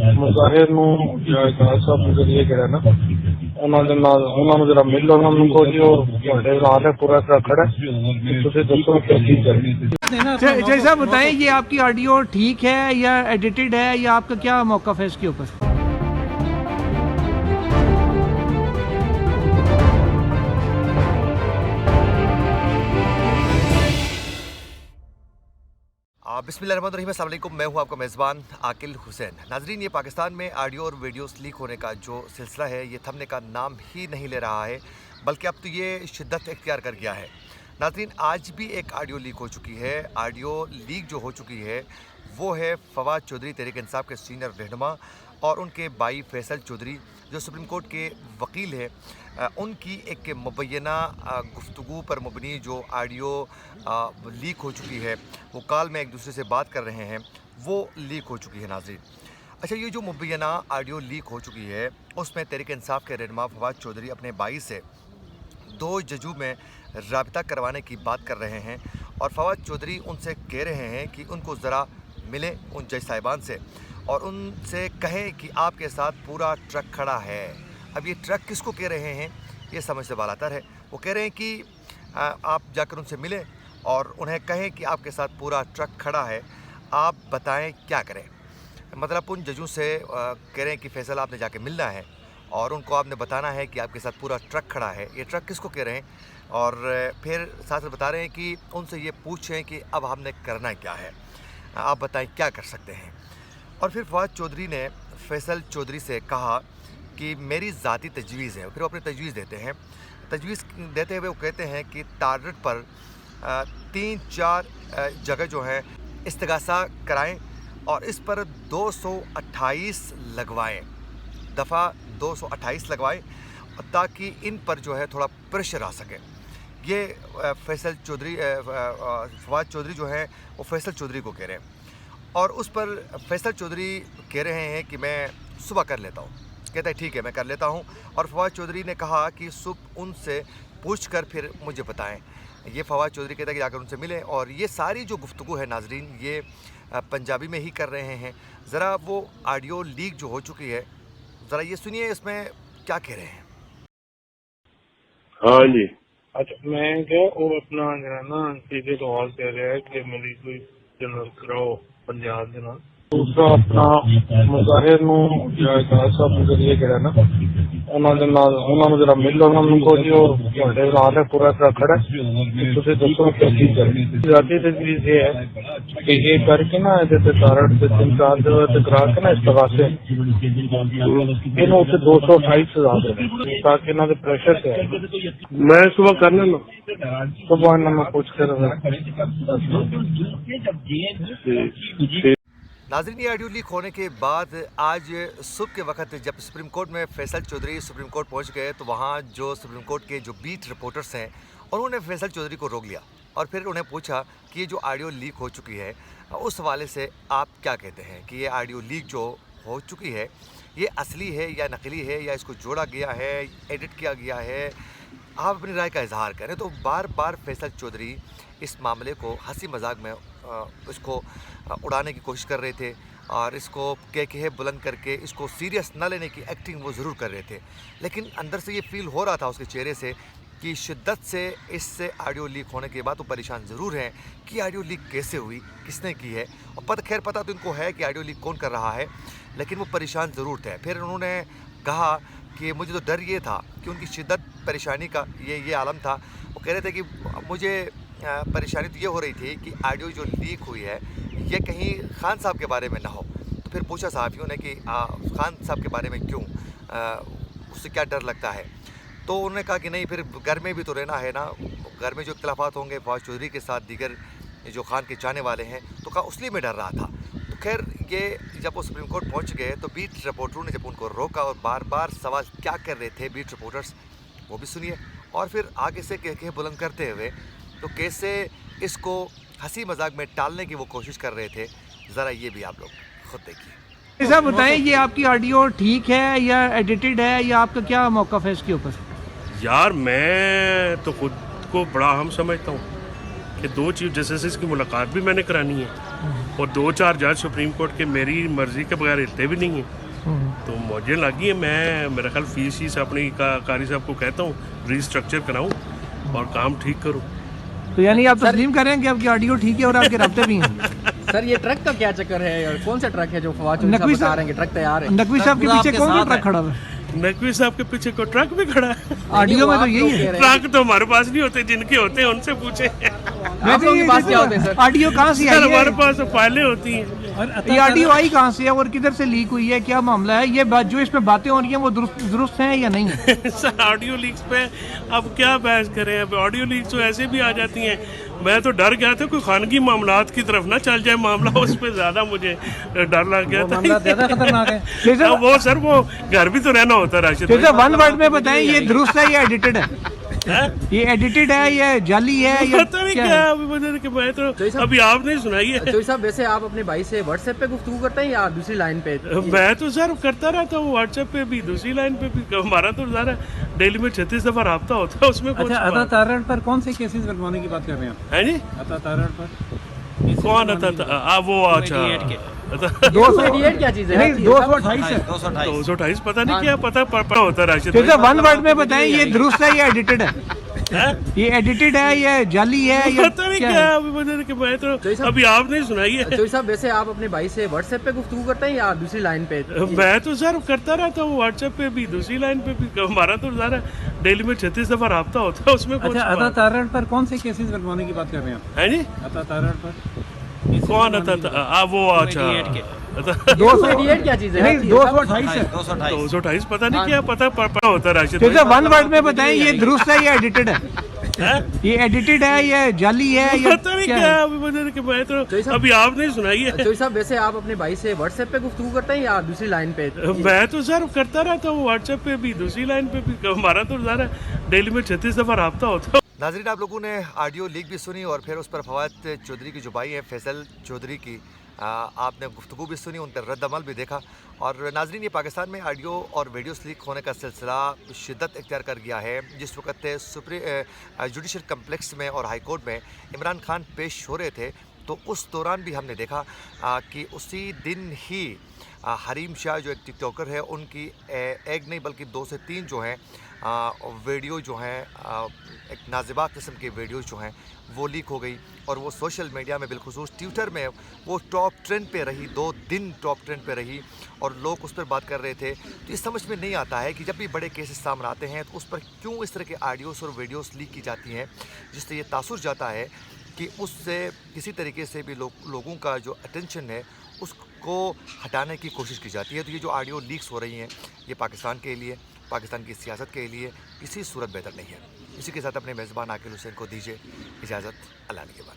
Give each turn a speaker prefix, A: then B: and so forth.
A: ਮੁਜ਼ਾਹਿਰ ਨੂੰ ਜਿਹੜਾ ਸਾਹਿਬ ਨੂੰ ਜਰੀਏ ਜਿਹੜਾ ਨਾ ਉਹਨਾਂ ਦੇ ਨਾਲ ਉਹਨਾਂ ਨੂੰ ਜਿਹੜਾ ਮਿਲ ਉਹਨਾਂ ਨੂੰ ਕੋ ਜੋ ਤੁਹਾਡੇ ਨਾਲ ਹੈ पूरा खड़ा ਤੁਸੀਂ ਦੱਸੋ ਕੀ करें।
B: जय साहब बताएं, ये आपकी ऑडियो ठीक है या एडिटेड है या आपका क्या मौक़िफ़ है इसके ऊपर?
C: बिस्मिल्लाहिर्रहमानिर्रहीम, अस्सलाम वालेकुम। मैं हूं आपका मेज़बान आकिल हुसैन। नाजरीन, ये पाकिस्तान में ऑडियो और वीडियोस लीक होने का जो सिलसिला है ये थमने का नाम ही नहीं ले रहा है, बल्कि अब तो ये शिद्दत इख्तियार कर गया है। नाजरीन, आज भी एक ऑडियो लीक हो चुकी है। ऑडियो लीक जो हो चुकी है वो है फवाद चौधरी तहरीक इंसाफ के सीनियर रहनुमा और उनके भाई फैसल चौधरी जो सुप्रीम कोर्ट के वकील है, उनकी एक मुबैना गुफ्तगू पर मबनी जो ऑडियो लीक हो चुकी है, वो कॉल में एक दूसरे से बात कर रहे हैं, वो लीक हो चुकी है। नाज़रीन, अच्छा, ये जो मुबैना ऑडियो लीक हो चुकी है उसमें तहरीक इंसाफ के रहनुमा फवाद चौधरी अपने भाई से 2 जजों में राबिता करवाने की बात कर रहे हैं और फवाद चौधरी उनसे कह रहे हैं कि उनको ज़रा मिलें उन जज साहिबान से और उनसे कहें कि आपके साथ पूरा ट्रक खड़ा है। अब ये ट्रक किसको कह रहे हैं ये समझ से बालातर है। वो कह रहे हैं कि आप जाकर उनसे मिलें और उन्हें कहें कि आपके साथ पूरा ट्रक खड़ा है, आप बताएं क्या करें। मतलब उन जजों से कह रहे हैं कि फैसल आपने जाके मिलना है और उनको आपने बताना है कि आपके साथ पूरा ट्रक खड़ा है। ये ट्रक किसको कह रहे हैं और फिर साथ में बता रहे हैं कि उनसे ये पूछें कि अब हमने करना क्या है, आप बताएं क्या कर सकते हैं। और फिर फवाद चौधरी ने फैसल चौधरी से कहा कि मेरी ज़ाती तजवीज़ है। फिर वो अपनी तजवीज़ देते हैं। तजवीज़ देते हुए वो कहते हैं कि टारगेट पर 3-4 जगह जो है इस्तिगासा कराएं और इस पर 228 लगवाएं, दफ़ा 228 लगवाएं ताकि इन पर जो है थोड़ा प्रेशर आ सके। ये फैसल चौधरी फवाद चौधरी जो है वो फैसल चौधरी को कह रहे हैं और उस पर फैसल चौधरी कह रहे हैं कि मैं सुबह कर लेता हूँ। कहता है ठीक है, मैं कर लेता हूँ। और फवाद चौधरी ने कहा कि सुबह उनसे पूछकर फिर मुझे बताएं। ये फवाद चौधरी कहता है कि जाकर उनसे मिलें और ये सारी जो गुफ्तगू है नाजरीन ये पंजाबी में ही कर रहे हैं। ज़रा वो ऑडियो लीक जो हो चुकी है ज़रा ये सुनिए इसमें क्या कह रहे हैं।
A: हाँ जी, अच्छा, मैं क्या वो अपना जो ना सीधे सवाल कह रहा है कि मेरी कोई जनरल कराओ पंजाब के नाम। दूसरा अपना मुजाहिर ਨੂੰ ਜਿਹੜਾ ਸਾਹਿਬ ਨੂੰ ਜਰੀਏ ਜਿਹੜਾ ਨਾ ਉਹਨਾਂ ਦੇ ਨਾਲ ਉਹਨਾਂ ਨੂੰ ਜਿਹੜਾ ਮਿਲ ਉਹਨਾਂ ਨੂੰ ਕੋ ਜੋ ਤੁਹਾਡੇ ਨਾਲ ਹੈ पूरा खड़ा ਤੁਸੀਂ ਦੱਸੋ ਕੀ ਕरें। ਜ਼ਾਤੀ ਤਜਵੀਜ਼ ਇਹ है कि ये करके ना जैसे तारड़ से 3-4 जगह से करा के ना इस्तिगासे इन्हों से 228 देने ताकि इन्हों के प्रेशर से मैं सुबह करना ना सुबह इन्होंने पूछ कर
C: नाज़रीन, ये ऑडियो लीक होने के बाद आज सुबह के वक्त जब सुप्रीम कोर्ट में फैसल चौधरी सुप्रीम कोर्ट पहुंच गए तो वहां जो सुप्रीम कोर्ट के जो बीट रिपोर्टर्स हैं उन्होंने फैसल चौधरी को रोक लिया और फिर उन्हें पूछा कि ये जो ऑडियो लीक हो चुकी है उस हवाले से आप क्या कहते हैं कि ये ऑडियो लीक जो हो चुकी है ये असली है या नकली है या इसको जोड़ा गया है, एडिट किया गया है, आप अपनी राय का इजहार करें। तो बार बार फैसल चौधरी इस मामले को हंसी मजाक में इसको उड़ाने की कोशिश कर रहे थे और इसको कह बुलंद करके इसको सीरियस न लेने की एक्टिंग वो ज़रूर कर रहे थे, लेकिन अंदर से ये फील हो रहा था उसके चेहरे से कि शिद्दत से इससे ऑडियो लीक होने के बाद वो परेशान ज़रूर हैं कि ऑडियो लीक कैसे हुई, किसने की है। और पता तो इनको है कि ऑडियो लीक कौन कर रहा है, लेकिन वो परेशान ज़रूर थे। फिर उन्होंने कहा कि मुझे तो डर ये था कि उनकी शिद्दत परेशानी का ये आलम था। वो कह रहे थे कि मुझे परेशानी तो ये हो रही थी कि ऑडियो जो लीक हुई है ये कहीं खान साहब के बारे में ना हो। तो फिर पूछा सहाफ़ियों ने कि खान साहब के बारे में क्यों, उससे क्या डर लगता है। तो उन्होंने कहा कि नहीं, फिर घर में भी तो रहना है ना, घर में जो इख्तिलाफ़ात होंगे फवाद चौधरी के साथ दीगर जो खान के चाहने वाले हैं, तो कहा उसलिए मैं डर रहा था। तो खैर ये जब वो सुप्रीम कोर्ट पहुंच गए तो बीट रिपोर्टरों ने जब उनको रोका और बार बार सवाल क्या कर रहे थे बीट रिपोर्टर्स वो भी सुनिए और फिर आगे से कह बुलंद करते हुए तो कैसे इसको हंसी मजाक में टालने की वो कोशिश कर रहे थे, ज़रा ये भी आप लोग खुद देखिए।
B: साहब बताएं, ये आपकी ऑडियो ठीक है या एडिटेड है या आपका क्या मौक़िफ़ है इसके ऊपर?
D: यार मैं तो खुद को बड़ा अहम समझता हूँ कि 2 चीफ जस्टिस की मुलाकात भी मैंने करानी है और 2-4 जज सुप्रीम कोर्ट के मेरी मर्जी के बगैर इतने भी नहीं हैं। तो मुझे लगी है, मैं मेरा ख्याल फीस अपनी कारी साहब को कहता हूँ रीस्ट्रक्चर कराऊँ और काम ठीक करूँ।
B: तो यानी आप तस्लीम करें कि आपकी ऑडियो ठीक है और आपके रब्ते भी हैं।
E: सर ये ट्रक का क्या चक्कर है और कौन सा ट्रक है जो फवाद चौधरी
B: नकवी
E: साहब बता रहे हैं कि ट्रक तैयार है?
B: नकवी साहब के पीछे कौन सा ट्रक खड़ा हुआ है?
D: नकवी साहब के पीछे को ट्रक भी खड़ा है।
B: ऑडियो में तो यही है।
D: ट्रक तो हमारे पास नहीं होते, जिनके होते हैं उनसे पूछे।
E: आप लोगों के पास क्या होते हैं सर?
B: ऑडियो कहाँ से आई है?
D: हमारे पास तो फाइलें होती हैं।
B: ये ऑडियो आई कहाँ से है और किधर से लीक हुई है, क्या मामला है? ये बात जो इसमें बातें हो रही हैं वो दुरुस्त हैं या नहीं है?
D: सर ऑडियो लीक्स पे अब क्या बहस करें, अब ऑडियो लीक्स तो ऐसे भी आ जाती हैं। मैं तो डर गया था कोई खानगी मामलात की तरफ ना चल जाए मामला, उस पर ज्यादा मुझे डर लग गया था।
B: ज्यादा खतरनाक है।
D: वो सर वो घर भी तो रहना होता है राशिद भाई।
B: वन वर्ड में बताएं, ये दुरुस्त है या एडिटेड है? ये एडिटेड है या जाली है या
D: पता नहीं क्या है, अभी मुझे कि मैं तो अभी आपने सुनाई है।
E: चौधरी साहब वैसे आप अपने भाई से व्हाट्सएप पे गुफ्तगू करते हैं या दूसरी लाइन पे?
D: मैं तो सर करता रहता हूँ व्हाट्सएप पे भी, दूसरी लाइन पे भी। हमारा तो ज़रा डेली में 36 दफा रब्ता होता है, उसमें कुछ।
F: अता तारड़ पर कौन से केसेस लगवाने की बात कर रहे हैं आप?
D: है जी,
F: अता तारड़ पर
D: कौन अता वो अच्छा
E: 288 क्या चीज है?
B: 228 है।
D: 228 पता नहीं क्या पता होता है राशिद भाई।
B: वन वर्ड में बताएं, ये दुरुस्त है या एडिटेड है? ये एडिटेड है या जाली है या
D: पता नहीं क्या है, अभी मुझे कि मैं तो अभी आपने सुनाई है।
E: चौधरी साहब वैसे आप अपने भाई से व्हाट्सएप पे गुफ्तगू करते हैं या दूसरी लाइन पे?
D: मैं तो सर करता रहता हूँ व्हाट्सएप पे भी, दूसरी लाइन पे भी। हमारा तो ज़रा डेली में 36 दफा रब्ता होता है, उसमें कुछ।
F: अच्छा, अता तारड़ पर कौन से केसेस लगवाने की बात कर रहे हैं आप?
D: है जी,
F: अता तारड़ पर
D: कौन अता वो अच्छा
E: 288 क्या चीज है?
B: 228 है।
D: 228 पता नहीं क्या पता होता है राशिद भाई।
B: वन वर्ड में बताएं, ये दुरुस्त है या एडिटेड है? ये एडिटेड है या जाली है या
D: पता नहीं क्या है, अभी मुझे कि मैं तो अभी आपने सुनाई है।
E: चौधरी साहब वैसे आप अपने भाई से व्हाट्सएप पे गुफ्तगू करते हैं या दूसरी लाइन पे?
D: मैं तो सर करता रहता हूँ व्हाट्सएप पे भी, दूसरी लाइन पे भी। हमारा तो ज़रा डेली में 36 दफा रब्ता होता है।
C: नाजरीन, आप लोगों ने ऑडियो लीक भी सुनी और फिर उस पर फवाद चौधरी की जो भाई है फैसल चौधरी की आपने गुफ्तगू भी सुनी, उन पर रद्दअमल भी देखा। और नाजरीन, ये पाकिस्तान में ऑडियो और वीडियोस लीक होने का सिलसिला शिद्दत इख्तियार कर गया है। जिस वक्त जुडिशल कम्प्लेक्स में और हाई कोर्ट में इमरान खान पेश हो रहे थे, तो उस दौरान भी हमने देखा कि उसी दिन ही हरीम शाह जो एक टिकटॉकर है, उनकी एक नहीं बल्कि 2 से 3 जो हैं वीडियो जो हैं एक नाजिबा किस्म के वीडियोज़ जो हैं वो लीक हो गई और वो सोशल मीडिया में बिलखुसूस ट्विटर में वो टॉप ट्रेंड पे रही, 2 दिन टॉप ट्रेंड पे रही और लोग उस पर बात कर रहे थे। तो ये समझ में नहीं आता है कि जब भी बड़े केसेस सामने आते हैं तो उस पर क्यों इस तरह के ऑडियोज़ और वीडियोज़ लीक की जाती हैं, जिससे ये तासुर जाता है कि उससे किसी तरीके से भी लोगों का जो अटेंशन है उसको हटाने की कोशिश की जाती है। तो ये जो ऑडियो लीक्स हो रही हैं, ये पाकिस्तान के लिए, पाकिस्तान की सियासत के लिए किसी सूरत बेहतर नहीं है। इसी के साथ अपने मेज़बान आकिल हुसैन को दीजिए इजाज़त। अल्लाह के बाद।